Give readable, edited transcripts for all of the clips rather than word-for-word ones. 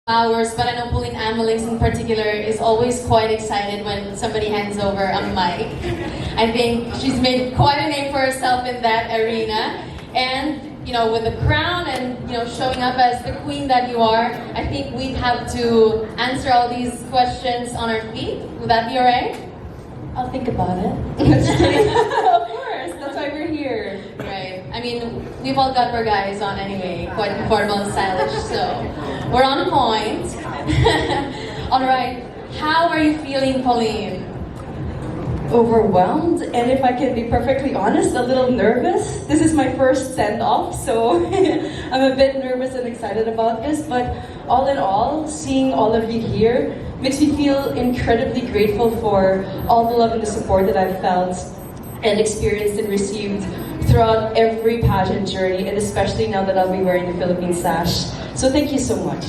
hours, but I know Pauline Amelincx in particular is always quite excited when somebody hands over a mic. I think she's made quite a name for herself in that arena. And you know, with the crown and showing up as the queen that you are, I think we'd have to answer all these questions on our feet. Would that be alright? I'll think about it. Of course, that's why we're here. Right. I mean, we've all got our guys on anyway, quite informal and stylish, so we're on point. Alright, how are you feeling, Pauline? Overwhelmed, and if I can be perfectly honest, a little nervous. This is my first send-off, so I'm a bit nervous and excited about this, but all in all, seeing all of you here makes me feel incredibly grateful for all the love and the support that I've felt and experienced and received throughout every pageant journey, and especially now that I'll be wearing the Philippine sash. So thank you so much.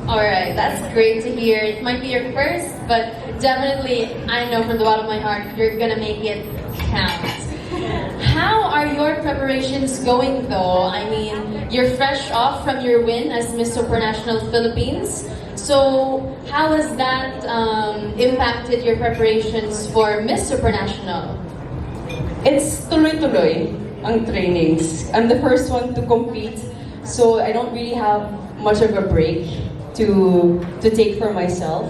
Alright, that's great to hear. It might be your first, but definitely, I know from the bottom of my heart, you're gonna make it count. How are your preparations going though? I mean, you're fresh off from your win as Miss Supranational Philippines. So, how has that impacted your preparations for Miss Supranational? It's tuloy-tuloy ang trainings. I'm the first one to compete, so I don't really have much of a break to take for myself.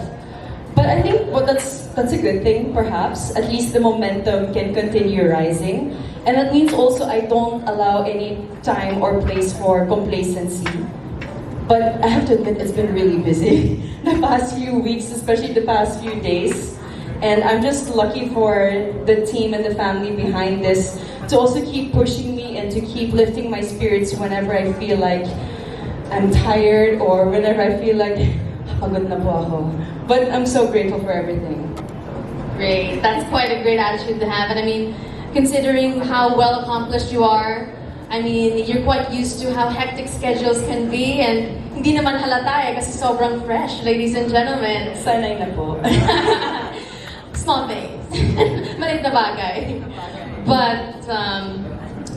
But I think that's a good thing, perhaps. At least the momentum can continue rising. And that means also I don't allow any time or place for complacency. But I have to admit, it's been really busy the past few weeks, especially the past few days. And I'm just lucky for the team and the family behind this to also keep pushing me and to keep lifting my spirits whenever I feel like I'm tired or whenever I feel like pagod na po ako. But I'm so grateful for everything. Great. That's quite a great attitude to have. And I mean, considering how well accomplished you are, I mean, you're quite used to how hectic schedules can be, and hindi naman halata kasi sobrang fresh, ladies and gentlemen. Sanay na po. Small things. Maliit na bagay. But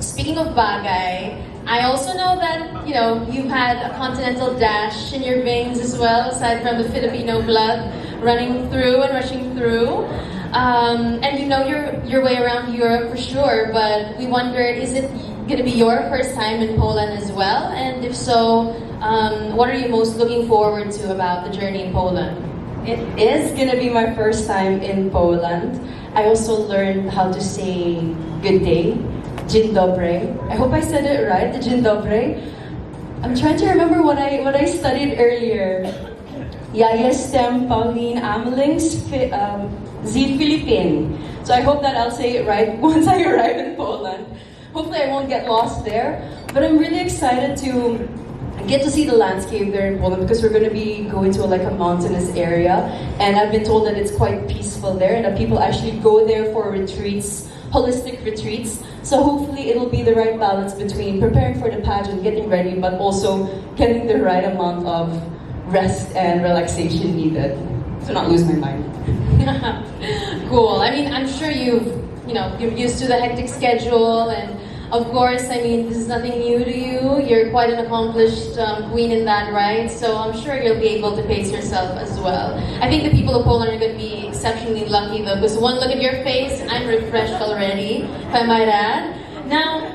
speaking of bagay, I also know that, you've had a continental dash in your veins as well, aside from the Filipino blood running through and rushing through. And you know your way around Europe for sure, but we wondered, is it going to be your first time in Poland as well? And if so, what are you most looking forward to about the journey in Poland? It is going to be my first time in Poland. I also learned how to say good day. Dzień dobry. I hope I said it right, the dzień dobry. I'm trying to remember what I studied earlier. Ja jestem Pauline Amelincx z Philippines. So I hope that I'll say it right once I arrive in Poland. Hopefully I won't get lost there. But I'm really excited to get to see the landscape there in Poland because we're going to be going to a mountainous area, and I've been told that it's quite peaceful there and that people actually go there for retreats, holistic retreats. So hopefully it'll be the right balance between preparing for the pageant, getting ready, but also getting the right amount of rest and relaxation needed to not lose my mind. Cool. I mean, I'm sure you're used to the hectic schedule, and of course, I mean, this is nothing new to you. You're quite an accomplished queen in that, right? So I'm sure you'll be able to pace yourself as well. I think the people of Poland are going to be exceptionally lucky though, because one look at your face, I'm refreshed already, if I might add. Now,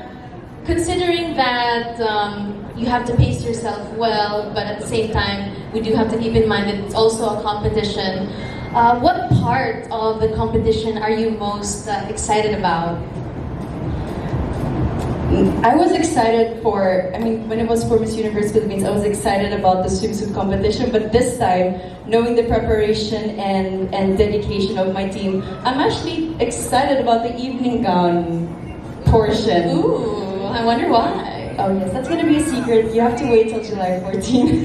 considering that you have to pace yourself well, but at the same time, we do have to keep in mind that it's also a competition. What part of the competition are you most excited about? I was excited when it was for Miss Universe Philippines, I was excited about the swimsuit competition, but this time, knowing the preparation and dedication of my team, I'm actually excited about the evening gown portion. Ooh, I wonder why. Oh yes, that's gonna be a secret. You have to wait till July 14.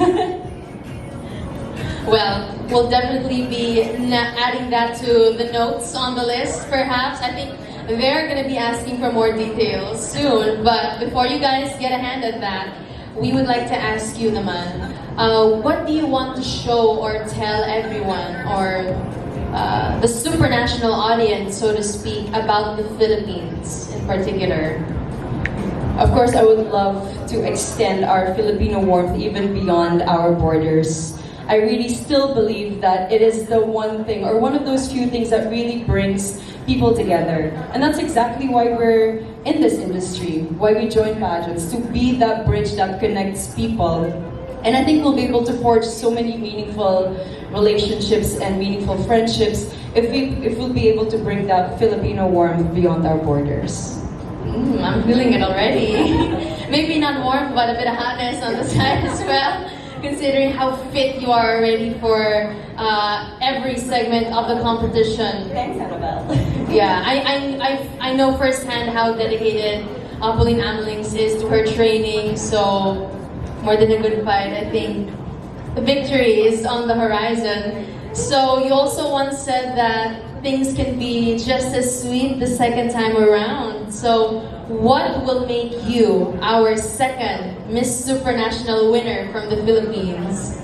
Well, we'll definitely be adding that to the notes on the list, perhaps. I think they're going to be asking for more details soon, but before you guys get a hand at that, we would like to ask you naman, what do you want to show or tell everyone, or the supranational audience, so to speak, about the Philippines in particular? Of course, I would love to extend our Filipino warmth even beyond our borders. I really still believe that it is the one thing, or one of those few things that really brings people together. And that's exactly why we're in this industry, why we join pageants, to be that bridge that connects people. And I think we'll be able to forge so many meaningful relationships and meaningful friendships if we'll be able to bring that Filipino warmth beyond our borders. I'm feeling it already. Maybe not warm, but a bit of hotness on the side as well, considering how fit you are already for every segment of the competition. Thanks, Annabelle. Yeah, I know firsthand how dedicated Pauline Amelincx is to her training, so more than a good fight, I think the victory is on the horizon. So you also once said that things can be just as sweet the second time around. So what will make you our second Miss Supranational winner from the Philippines?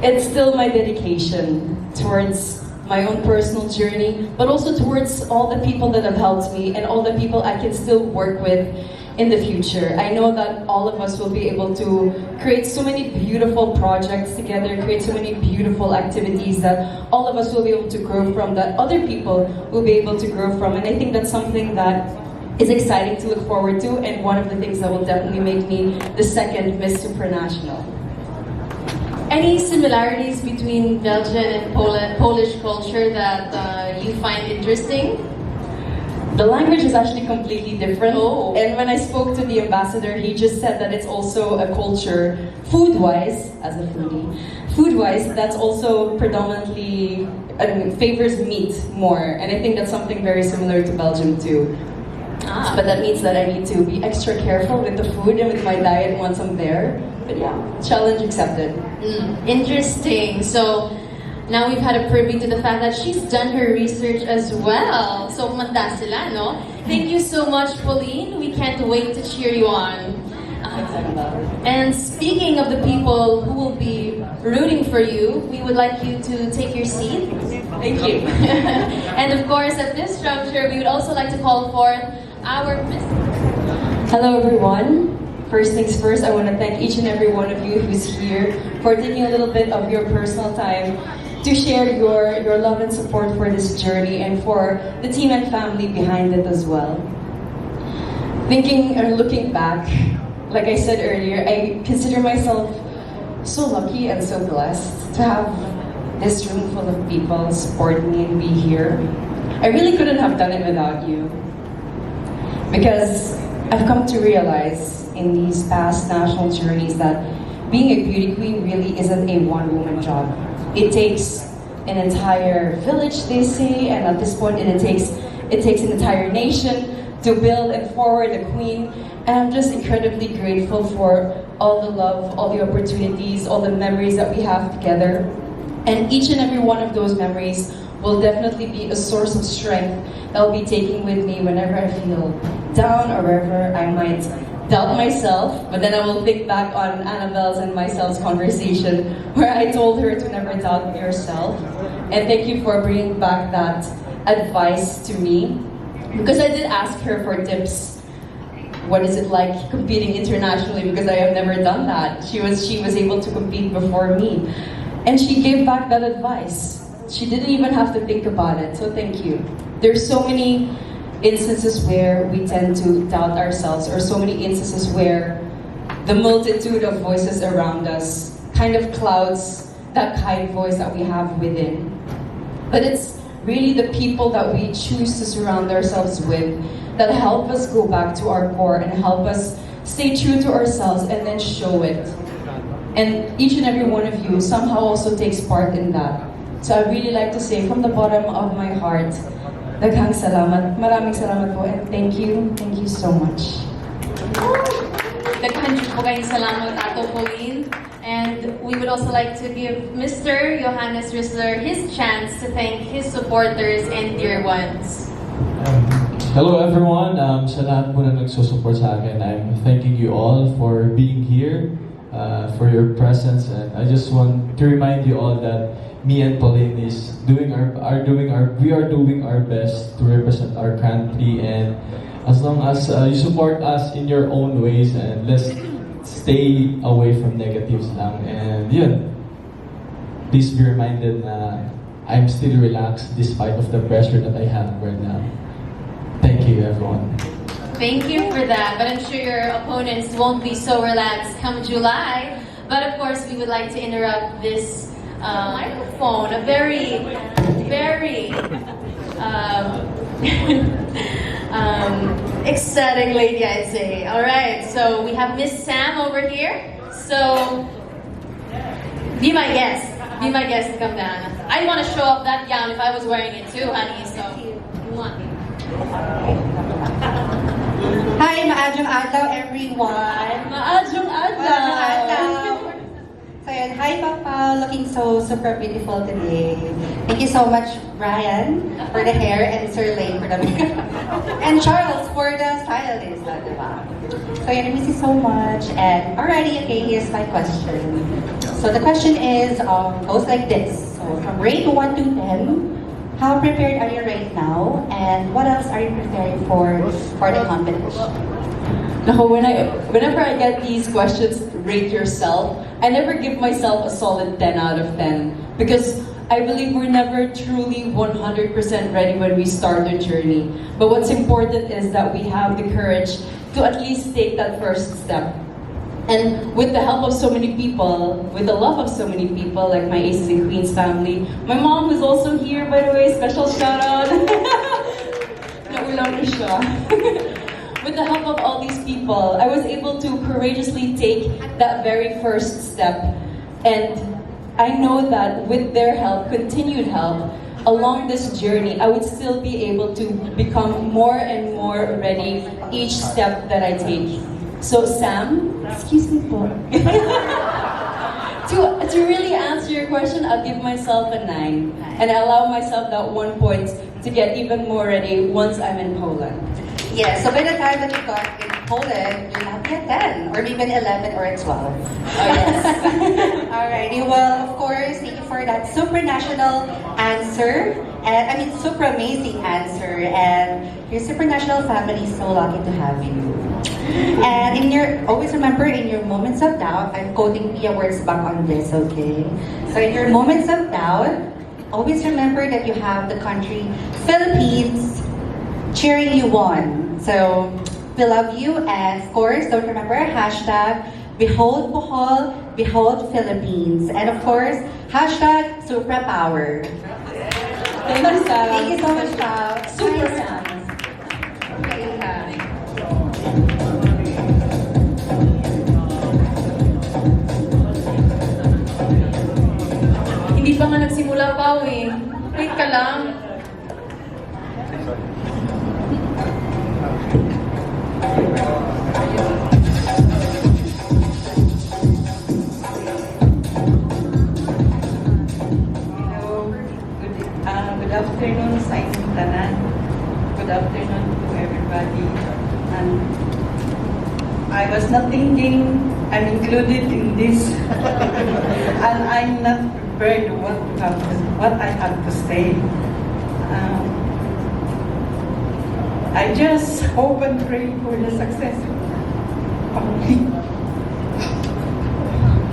It's still my dedication towards my own personal journey, but also towards all the people that have helped me and all the people I can still work with in the future. I know that all of us will be able to create so many beautiful projects together, create so many beautiful activities that all of us will be able to grow from, that other people will be able to grow from. And I think that's something that is exciting to look forward to, and one of the things that will definitely make me the second Miss Supranational. Any similarities between Belgian and Polish culture that you find interesting? The language is actually completely different. Oh. And when I spoke to the ambassador, he just said that it's also a culture, food-wise, as a foodie, food-wise, that's also predominantly, favors meat more. And I think that's something very similar to Belgium too. But that means that I need to be extra careful with the food and with my diet once I'm there. But yeah, challenge accepted. Interesting. So now we've had a privy to the fact that she's done her research as well. So manda sila, no? Thank you so much, Pauline. We can't wait to cheer you on. And speaking of the people who will be rooting for you, we would like you to take your seat. Thank you. And of course, at this juncture, we would also like to call forth our Miss. Hello everyone. First things first, I want to thank each and every one of you who's here for taking a little bit of your personal time to share your love and support for this journey, and for the team and family behind it as well. Thinking or looking back, like I said earlier, I consider myself so lucky and so blessed to have this room full of people support me and be here. I really couldn't have done it without you, because I've come to realize in these past national journeys that being a beauty queen really isn't a one-woman job. It takes an entire village, they say, and at this point it takes an entire nation to build and forward a queen. And I'm just incredibly grateful for all the love, all the opportunities, all the memories that we have together. And each and every one of those memories will definitely be a source of strength that I'll be taking with me whenever I feel down or wherever I might doubt myself. But then I will think back on Annabelle's and myself's conversation where I told her to never doubt yourself. And thank you for bringing back that advice to me, because I did ask her for tips. What is it like competing internationally? Because I have never done that. She was able to compete before me. And she gave back that advice. She didn't even have to think about it, so thank you. There's so many instances where we tend to doubt ourselves, or so many instances where the multitude of voices around us kind of clouds that kind voice that we have within. But it's really the people that we choose to surround ourselves with that help us go back to our core and help us stay true to ourselves and then show it. And each and every one of you somehow also takes part in that. So I really like to say from the bottom of my heart, daghang salamat, maraming salamat po, and thank you so much. Daghan po kayong salamat, Ato Pauline. And we would also like to give Mr. Johannes Rissler his chance to thank his supporters and dear ones. Hello everyone, sa lahat po na nagsusupport sa akin, I'm thanking you all for being here, for your presence, and I just want to remind you all that me and Pauline we are doing our best to represent our country, and As long as you support us in your own ways, and let's stay away from negatives lang. And yun, please be reminded na I'm still relaxed despite of the pressure that I have right now. Thank you, everyone. Thank you for that, but I'm sure your opponents won't be so relaxed come July. But of course, we would like to interrupt this microphone, a very, very ecstatic lady, I'd say. All right, so we have Miss Sam over here. So, be my guest. Be my guest to come down. I'd want to show off that gown if I was wearing it too, honey. So, you want me? Hi, maadjong adlaw everyone. Maadjong adlaw. So yun, hi Papa, looking so super beautiful today. Thank you so much Brian for the hair and Sir Lane for the makeup. And Charles for the stylist, diba? So yun, I miss you so much. And alrighty, okay, here's my question. So the question is, goes like this. So from rate 1 to 10, how prepared are you right now? And what else are you preparing for the competition? Now, whenever I get these questions, rate yourself, I never give myself a solid 10 out of 10 because I believe we're never truly 100% ready when we start the journey. But what's important is that we have the courage to at least take that first step. And with the help of so many people, with the love of so many people, like my Aces and Queens family, my mom who's also here, by the way, special shout out. Naulam na siya. With the help of all these people, I was able to courageously take that very first step. And I know that with their help, continued help, along this journey, I would still be able to become more and more ready each step that I take. So Sam, excuse me po. To really answer your question, I'll give myself a 9. And I allow myself that 1 point to get even more ready once I'm in Poland. Yeah, so by the time that you got in Poland, you'll have be a 10, or maybe an 11 or a 12. Oh yes. Alrighty, well, of course, thank you for that supranational answer. And I mean, super amazing answer. And your supranational family is so lucky to have you. And always remember, in your moments of doubt, I'm quoting Pia words back on this, okay? So in your moments of doubt, always remember that you have the country Philippines cheering you on. So we love you, and of course, don't remember hashtag Behold Bohol, Behold Philippines, and of course hashtag Supra Power. Thank you, Sam. Thank you so much, Pao. Super Sam. Hindi pa nga nagsimula, Pao eh. Wait ka lang. Good afternoon sa inyong tanan. Good afternoon to everybody. And I was not thinking I'm included in this. And I'm not prepared what I have to say. I just hope and pray for the success of Pauline.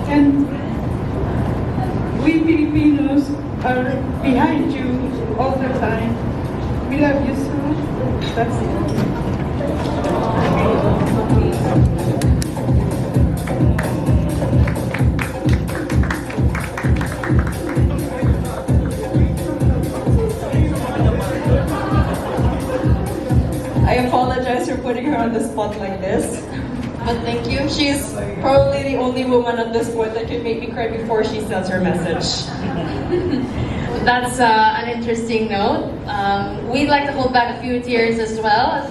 And we Filipinos are behind you all the time. We love you so much. That's it. I apologize for putting her on the spot like this. But thank you. She's probably the only woman at this point that can make me cry before she sends her message. That's an interesting note. We'd like to hold back a few tears as well.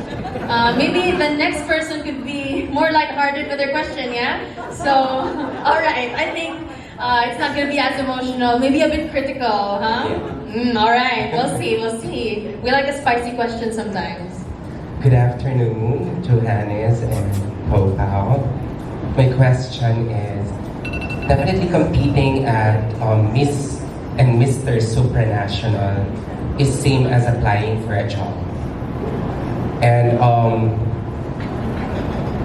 Maybe the next person could be more lighthearted with their question, yeah? So, alright, I think it's not going to be as emotional, maybe a bit critical, huh? Alright, we'll see. We like a spicy question sometimes. Good afternoon, Johannes and Pao. My question is, definitely competing at Miss and Mr. Supranational is same as applying for a job. And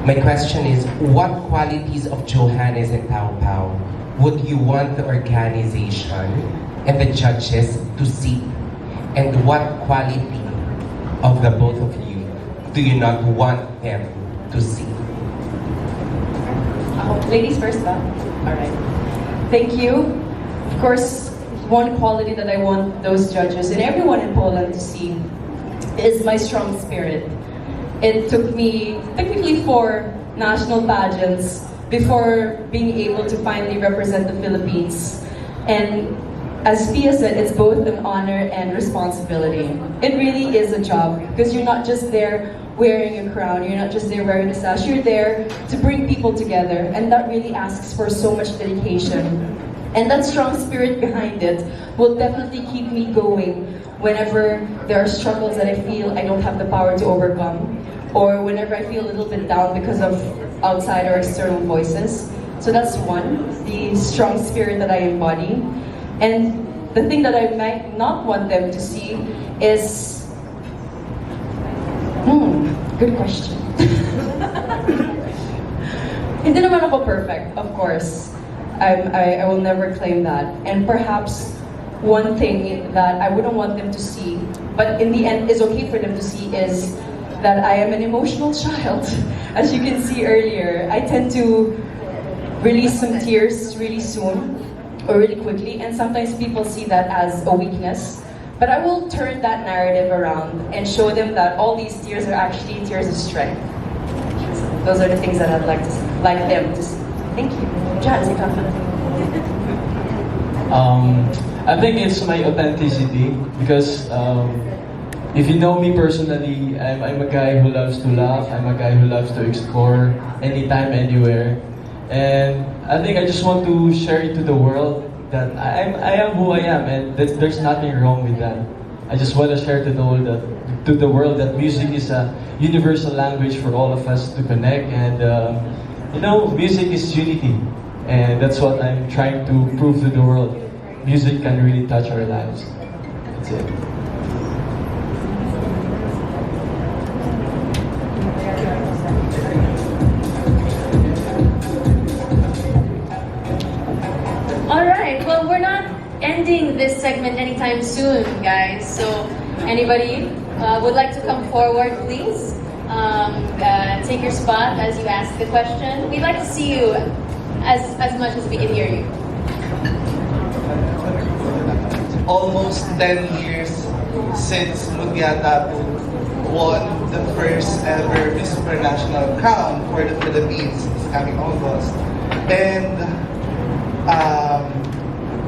My question is, what qualities of Johannes and Pao Pao would you want the organization and the judges to see? And what quality of the both of you do you not want them to see? Ladies first, ba? Alright. Thank you. Of course, one quality that I want those judges and everyone in Poland to see is my strong spirit. It took me technically 4 national pageants before being able to finally represent the Philippines. And as Pia said, it's both an honor and responsibility. It really is a job because you're not just there wearing a crown, you're not just there wearing a sash, you're there to bring people together, and that really asks for so much dedication. And that strong spirit behind it will definitely keep me going whenever there are struggles that I feel I don't have the power to overcome, or whenever I feel a little bit down because of outside or external voices. So that's one, the strong spirit that I embody. And the thing that I might not want them to see is, good question. Hindi naman ako perfect, of course. I will never claim that. And perhaps one thing that I wouldn't want them to see, but in the end is okay for them to see, is that I am an emotional child. As you can see earlier, I tend to release some tears really soon or really quickly, and sometimes people see that as a weakness. But I will turn that narrative around and show them that all these tears are actually tears of strength. Those are the things that I'd like them to see. Thank you. Johannes, I think it's my authenticity because if you know me personally, I'm a guy who loves to laugh. I'm a guy who loves to explore anytime, anywhere. And I think I just want to share it to the world that I am who I am, and there's nothing wrong with that. I just want to share to the world that music is a universal language for all of us to connect, and music is unity, and that's what I'm trying to prove to the world. Music can really touch our lives. That's it. Well, we're not ending this segment anytime soon, guys. So, anybody would like to come forward, please? Take your spot as you ask the question. We'd like to see you as much as we can hear you. Almost 10 years since Mugyata won the first ever Miss Supranational crown for the Philippines this coming August. And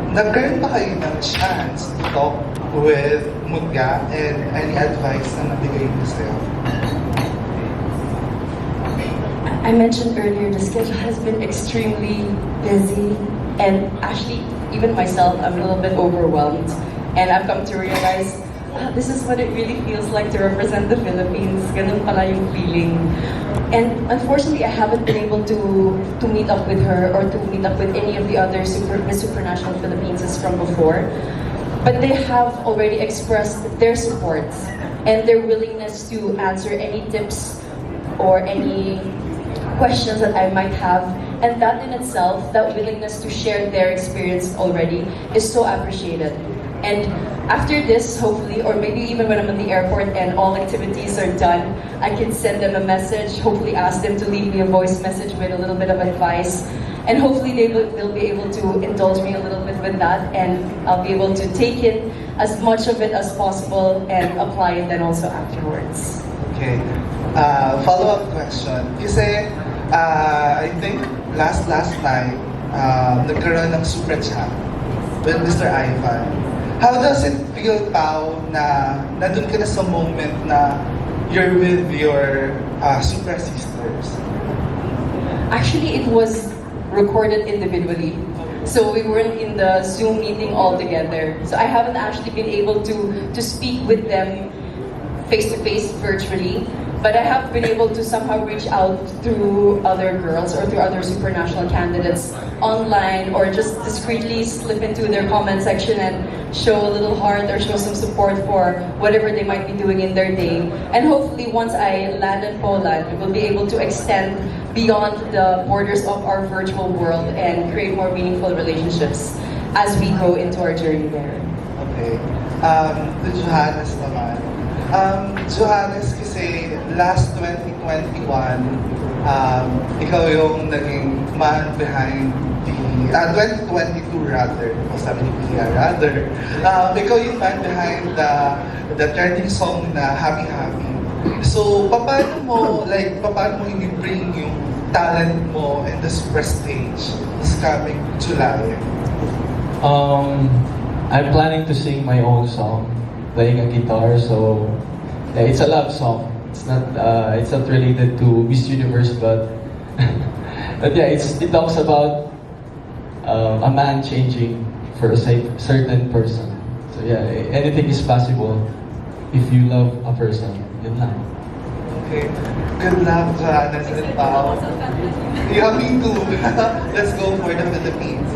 nagkaroon pa kayo ng chance to talk with Mutya and any advice na nabigay niyo sa'yo? I mentioned earlier, the schedule has been extremely busy, and actually, even myself, I'm a little bit overwhelmed. And I've come to realize, this is what it really feels like to represent the Philippines. Ganun pala yung feeling. And unfortunately, I haven't been able to meet up with her or to meet up with any of the other Miss Supranational Philippines from before. But they have already expressed their support and their willingness to answer any tips or any questions that I might have. And that in itself, that willingness to share their experience already is so appreciated. And after this, hopefully, or maybe even when I'm at the airport and all activities are done, I can send them a message, hopefully ask them to leave me a voice message with a little bit of advice. And hopefully they'll be able to indulge me a little bit with that, and I'll be able to take in as much of it as possible and apply it then also afterwards. Okay. Follow-up question. Kasi, I think last night, nagkaroon ng super chat with Mr. Ivan. How does it feel, Pao, na nandun ka na sa moment na you're with your super sisters? Actually, it was recorded individually. So we weren't in the Zoom meeting all together. So I haven't actually been able to speak with them face-to-face virtually. But I have been able to somehow reach out through other girls or through other Supranational candidates online, or just discreetly slip into their comment section and show a little heart or show some support for whatever they might be doing in their day. And hopefully once I land in Poland, we will be able to extend beyond the borders of our virtual world and create more meaningful relationships as we go into our journey there. Okay. To Johannes naman. Johannes, kasi last 2021, ikaw yung naging man behind the 2022 rather, o sabi ni Pia rather, ikaw yung man behind the trending song na Happy Happy. So, paano mo i-bring yung talent mo in the super stage this coming July? I'm planning to sing my own song, playing a guitar. So yeah, it's a love song. It's not related to Miss Universe, but but yeah, it talks about a man changing for a certain person. So yeah, anything is possible if you love a person. Yun lang. Okay. Good luck, Johannes and Pao. Yeah, me too. Let's go for the Philippines.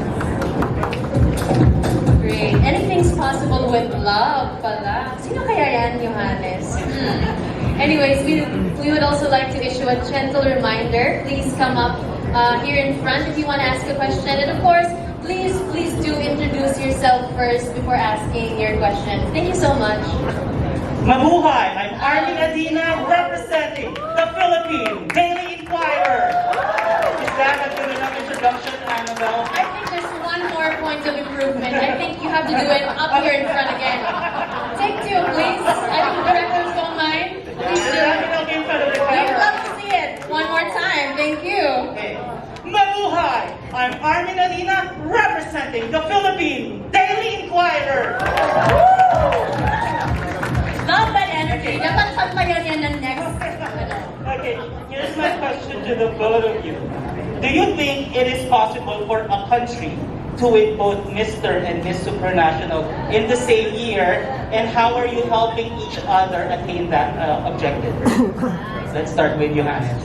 Great. Anything's possible with love pala. Sino kaya yan, Johannes? Anyways, we would also like to issue a gentle reminder. Please come up here in front if you want to ask a question. And of course, please do introduce yourself first before asking your question. Thank you so much. Mabuhay! I'm Armin Adina representing the Philippine Daily Inquirer. Is that a good enough introduction, Annabelle? I think there's one more point of improvement. I think you have to do it up here in front again. Take two, please. I think the directors don't mind. Please do. We'd love to see it. One more time. Thank you. Okay. Mabuhay! I'm Armin Adina representing the Philippine Daily Inquirer. Love that energy. Dapat sampayan yan ng next. Okay, here's my question to the both of you. Do you think it is possible for a country to win both Mr. and Miss Supranational in the same year? And how are you helping each other attain that objective? Let's start with Johannes.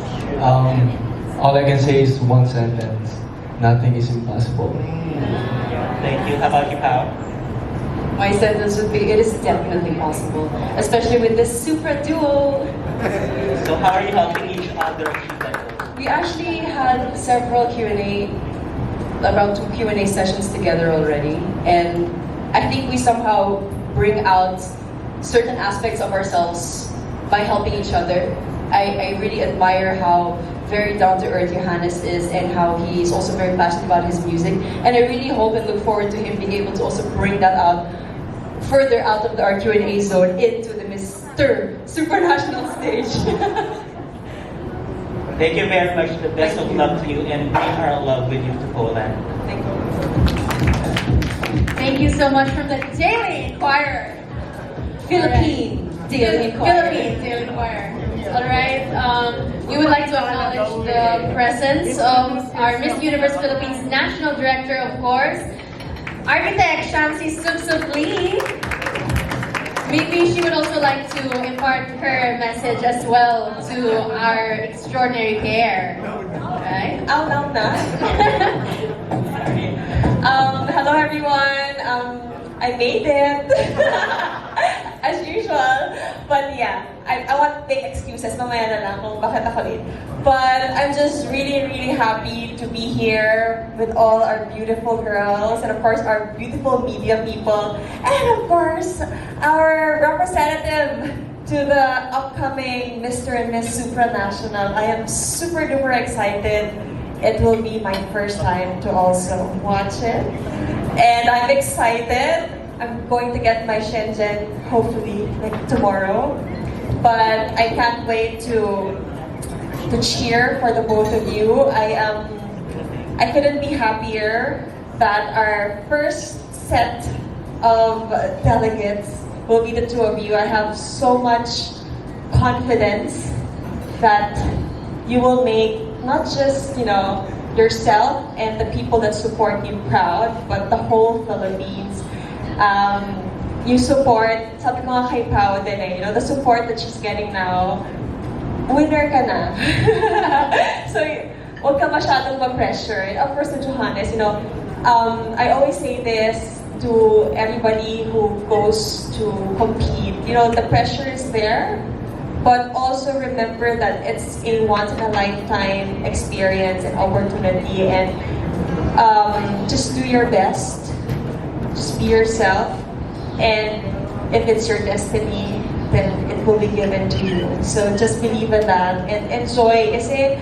All I can say is one sentence: nothing is impossible. Thank you. How about you, Pao? My sentence would be, it is definitely possible, especially with this super duo. So how are you helping each other achieve that goal? We actually had several around 2 Q&A sessions together already, and I think we somehow bring out certain aspects of ourselves by helping each other. I really admire how very down-to-earth Johannes is and how he's also very passionate about his music, and I really hope and look forward to him being able to also bring that out further out of our Q&A zone into the Mr. Supranational stage. Thank you very much. The best of luck to you, and bring our love with you to Poland. Thank you. Thank you so much from the Daily Inquirer. Philippine Daily Inquirer. Philippine Daily Inquirer. All right. We would like to acknowledge the presence of our Miss Universe Philippines National Director, of course, Architect Shamsi Subsub Lee. Maybe she would also like to impart her message as well to our extraordinary pair. Right? Out na. Hello everyone. I made it. As usual. But yeah, I want big excuses. Mamaya na lang kung bakit ako late. But I'm just really, really happy to be here with all our beautiful girls and of course our beautiful media people and of course our representative to the upcoming Mr. and Miss Supranational. I am super duper excited. It will be my first time to also watch it. And I'm excited. I'm going to get my Shenzhen hopefully like tomorrow. But I can't wait to cheer for the both of you. I couldn't be happier that our first set of delegates will be the two of you. I have so much confidence that you will make not just, yourself and the people that support you proud, but the whole Philippines. You support, sabi ko nga kay Pao din the support that she's getting now, winner ka na. So, huwag ka masyadong ma-pressure. And of course, to Johannes, I always say this, to everybody who goes to compete. You know, the pressure is there, but also remember that it's a once-in-a-lifetime experience and opportunity, and just do your best. Just be yourself, and if it's your destiny, then it will be given to you. So just believe in that and enjoy. Kasi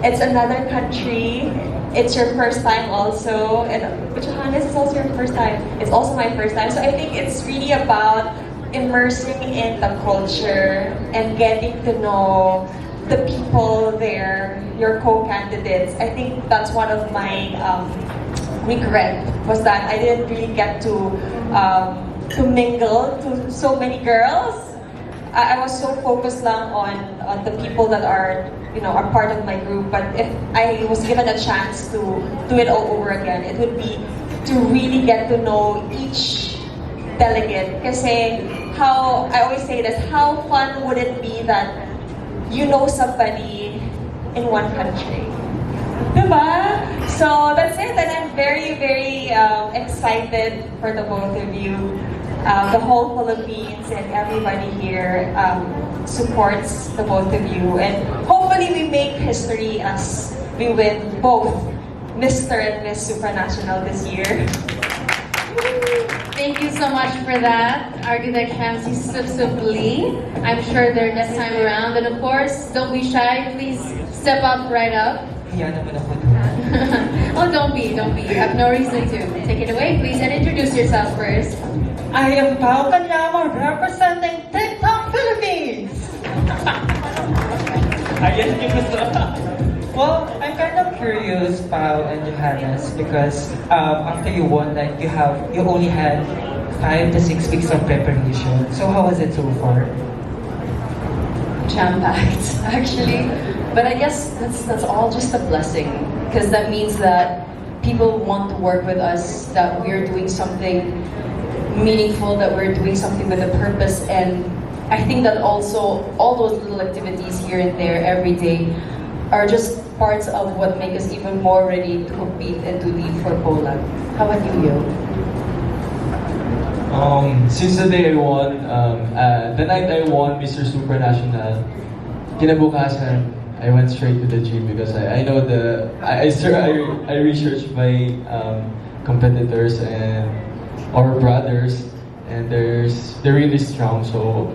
it's another country. It's your first time also, and Johannes is also your first time. It's also my first time. So I think it's really about immersing in the culture and getting to know the people there, your co-candidates. I think that's one of my regret, was that I didn't really get to mingle to so many girls. I was so focused lang on the people that are, you know, are part of my group. But if I was given a chance to do it all over again, it would be to really get to know each delegate. Kasi how, I always say this, how fun would it be that you know somebody in one country? Diba? So that's it, and I'm very, very excited for the both of you. The whole Philippines and everybody here supports the both of you, and hopefully we make history as we win both Mr. and Miss Supranational this year. Thank you so much for that, Architect Hamsi Lee. I'm sure they're next time around, and of course, don't be shy. Please step up, right up. Hiya naman ako. Oh, don't be. You have no reason to. Take it away, please, and introduce yourself first. I am Pao Kanyama, representing TikTok Philippines! Ayan yung gusto. Well, I'm kind of curious, Pao and Johannes, because after you won, like you only had 5 to 6 weeks of preparation. So how was it so far? Jam-packed, actually. But I guess that's all just a blessing, because that means that people want to work with us, that we're doing something meaningful, that we're doing something with a purpose. And I think that also all those little activities here and there every day are just parts of what make us even more ready to compete and to lead for Poland. How about you, Yo? Since the day I won, the night I won Mr. Supranational, kinabukasan, I went straight to the gym because I know I researched my competitors and our brothers, and they're really strong. So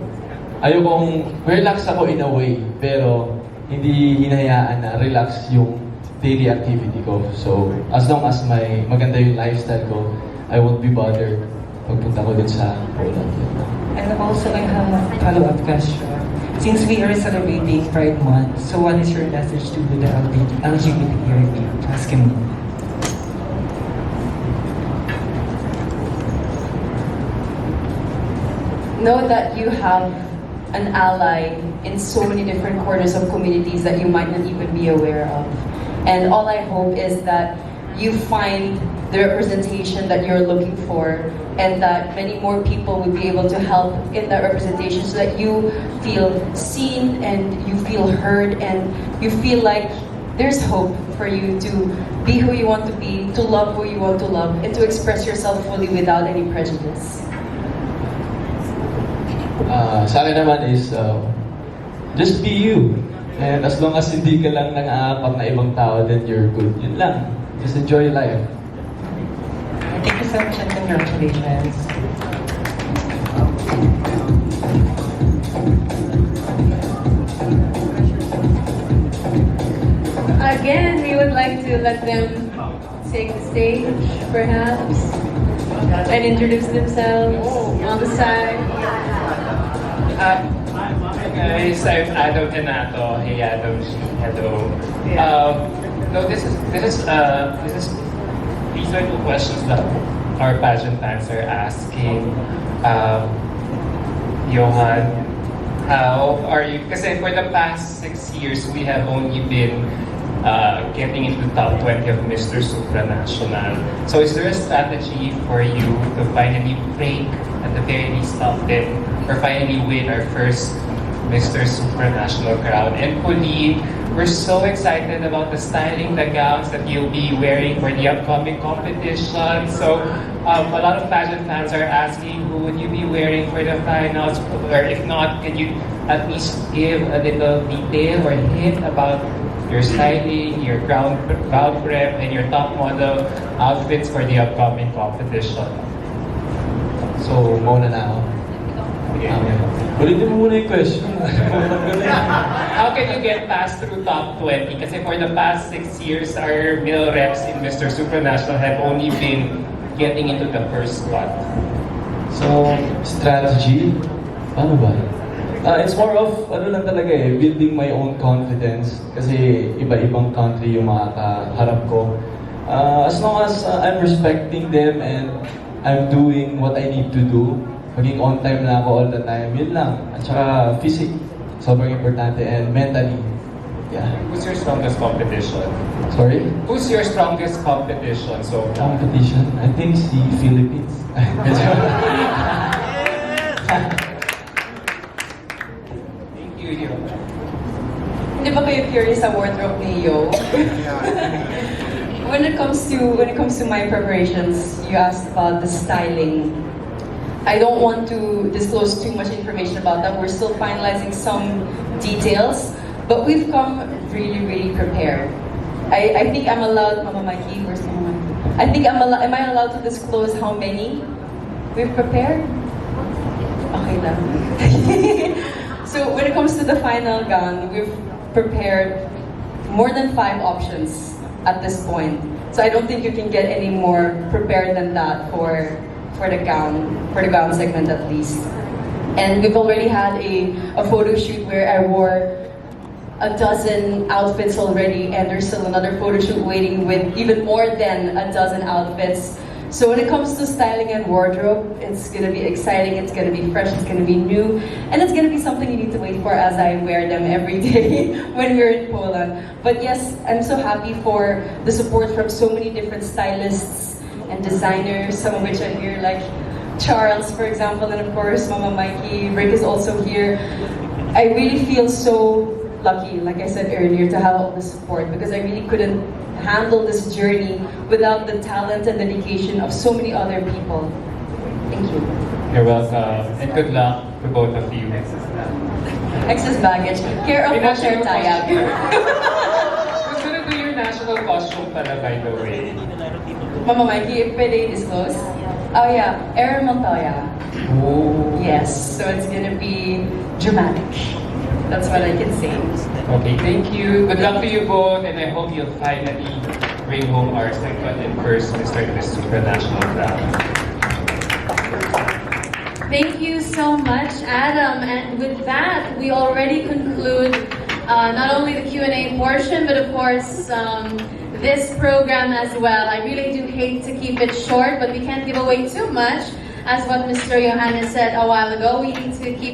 ayokong relax ako in a way, pero hindi hinayaan na relax yung daily activity ko. So as long as maganda yung lifestyle ko, I won't be bothered pagpunta ko din sa Poland. And also, I have a follow-up question. Since we are celebrating Pride Month, so what is your message to the LGBTQ community? Know that you have an ally in so many different corners of communities that you might not even be aware of. And all I hope is that you find the representation that you're looking for, and that many more people will be able to help in that representation, so that you feel seen and you feel heard and you feel like there's hope for you to be who you want to be, to love who you want to love, and to express yourself fully without any prejudice. Sa akin naman is, just be you. And as long as hindi ka lang nang-aapak na ibang tao, then you're good. Yun lang. Just enjoy life. Thank you so much and congratulations. Again, we would like to let them take the stage, perhaps, and introduce themselves on the side. Hi guys, I'm Adam Henato. Hey Adam, hello. No, these are two questions that our pageant fans are asking. Johan, how are you? Kasi for the past 6 years, we have only been getting into the top 20 of Mr. Supranational. So is there a strategy for you to finally break at the very least top 10, or finally win our first Mr. Supranational crown. And Pauline, we're so excited about the styling, the gowns that you'll be wearing for the upcoming competition. So a lot of pageant fans are asking who would you be wearing for the finals, or if not, can you at least give a little detail or hint about your styling, your ground prep, and your top model outfits for the upcoming competition? So, mauna na ako. Ulitin mo muna yung question. How can you get past through top 20? Kasi for the past 6 years, our male reps in Mr. Supranational have only been getting into the first spot. So, strategy? Paano ba? It's more of, lang talaga building my own confidence. Kasi iba-ibang country yung makakaharap ko. As long as I'm respecting them and I'm doing what I need to do, maging on time na ako all the time, yun lang. At saka physique, sobrang importante, and mentally. Yeah. Who's your strongest competition? Sorry? Who's your strongest competition so far? Competition? I think it's the Philippines. Thank you, Yo. Hindi ba kayo curious sa wardrobe ni Yo? When it comes to my preparations, you asked about the styling. I don't want to disclose too much information about that. We're still finalizing some details, but we've come really, really prepared. I think I'm allowed, Mama Mikey, where's Mama Mikey? I think am I allowed to disclose how many we've prepared? Okay lang. So when it comes to the final gown, we've prepared more than 5 options at this point. So I don't think you can get any more prepared than that for the gown segment at least. And we've already had a photo shoot where I wore a dozen outfits already, and there's still another photo shoot waiting with even more than a dozen outfits. So when it comes to styling and wardrobe, it's gonna be exciting, it's gonna be fresh, it's gonna be new, and it's gonna be something you need to wait for as I wear them every day when we're in Poland. But yes, I'm so happy for the support from so many different stylists and designers, some of which are here, like Charles, for example, and of course, Mama Mikey, Rick is also here. I really feel so lucky, like I said earlier, to have all the support, because I really couldn't handle this journey without the talent and dedication of so many other people. Thank you. You're welcome, and good luck to both of you. Excess baggage. Care of Washer Tayag. Who's gonna do your national costume pala, by the way? Mama Mikey, if pwede disclose? Oh yeah, Aaron Montoya. Oh. Yes, so it's gonna be dramatic. That's what I can say. Okay, thank you. Good luck to you both, and I hope you'll finally bring home our second and first Mr. and Miss Supranational crown. Thank you so much, Adam. And with that, we already conclude not only the Q&A portion, but of course, this program as well. I really do hate to keep it short, but we can't give away too much. As what Mr. Johannes said a while ago, we need to keep